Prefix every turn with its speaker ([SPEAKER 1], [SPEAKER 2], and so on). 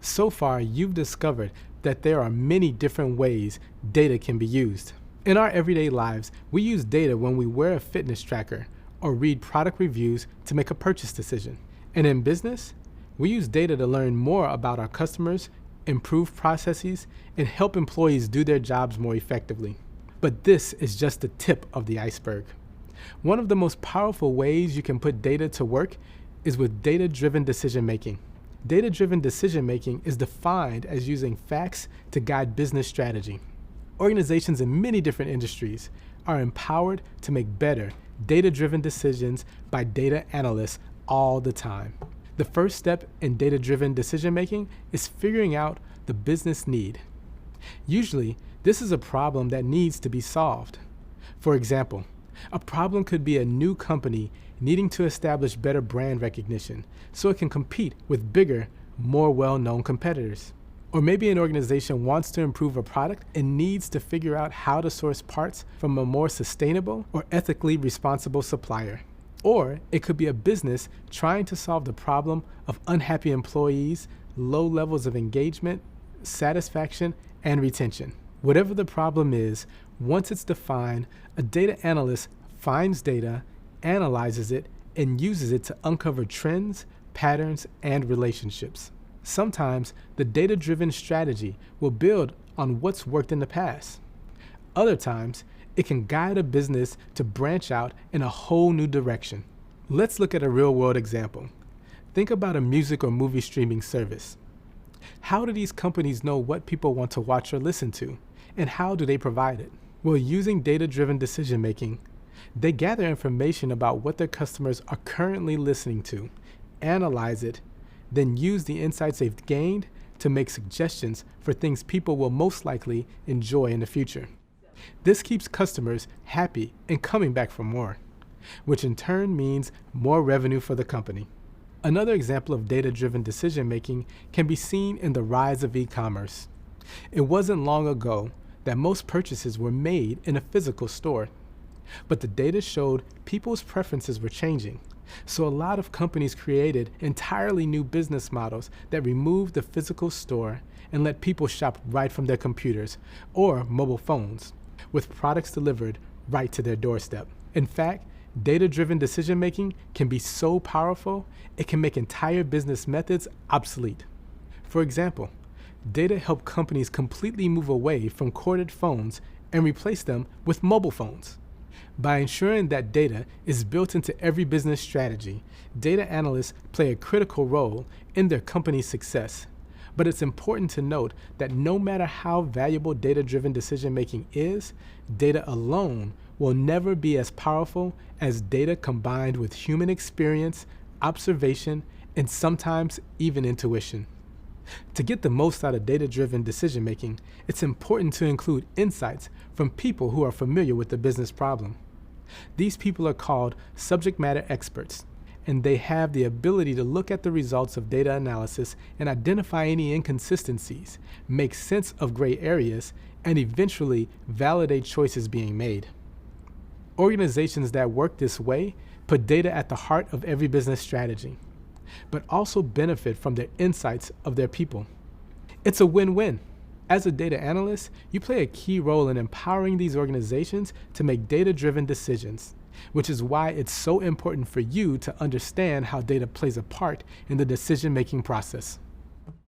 [SPEAKER 1] So far, you've discovered that there are many different ways data can be used. In our everyday lives, we use data when we wear a fitness tracker or read product reviews to make a purchase decision. And in business, we use data to learn more about our customers, improve processes, and help employees do their jobs more effectively. But this is just the tip of the iceberg. One of the most powerful ways you can put data to work is with data-driven decision-making. Data-driven decision-making is defined as using facts to guide business strategy. Organizations in many different industries are empowered to make better data-driven decisions by data analysts all the time. The first step in data-driven decision-making is figuring out the business need. Usually, this is a problem that needs to be solved. For example, a problem could be a new company needing to establish better brand recognition so it can compete with bigger, more well-known competitors. Or maybe an organization wants to improve a product and needs to figure out how to source parts from a more sustainable or ethically responsible supplier. Or it could be a business trying to solve the problem of unhappy employees, low levels of engagement, satisfaction, and retention. Whatever the problem is, once it's defined, a data analyst finds data, analyzes it, and uses it to uncover trends, patterns, and relationships. Sometimes the data-driven strategy will build on what's worked in the past. Other times, it can guide a business to branch out in a whole new direction. Let's look at a real-world example. Think about a music or movie streaming service. How do these companies know what people want to watch or listen to, and how do they provide it? Well, using data-driven decision-making, they gather information about what their customers are currently listening to, analyze it, then use the insights they've gained to make suggestions for things people will most likely enjoy in the future. This keeps customers happy and coming back for more, which in turn means more revenue for the company. Another example of data-driven decision-making can be seen in the rise of e-commerce. It wasn't long ago that most purchases were made in a physical store, but the data showed people's preferences were changing. So a lot of companies created entirely new business models that removed the physical store and let people shop right from their computers or mobile phones, with products delivered right to their doorstep. In fact, data-driven decision-making can be so powerful, it can make entire business methods obsolete. For example, data help companies completely move away from corded phones and replace them with mobile phones. By ensuring that data is built into every business strategy, data analysts play a critical role in their company's success. But it's important to note that no matter how valuable data-driven decision-making is, data alone will never be as powerful as data combined with human experience, observation, and sometimes even intuition. To get the most out of data-driven decision-making, it's important to include insights from people who are familiar with the business problem. These people are called subject matter experts, and they have the ability to look at the results of data analysis and identify any inconsistencies, make sense of gray areas, and eventually validate choices being made. Organizations that work this way put data at the heart of every business strategy, but also benefit from the insights of their people. It's a win-win. As a data analyst, you play a key role in empowering these organizations to make data-driven decisions, which is why it's so important for you to understand how data plays a part in the decision-making process.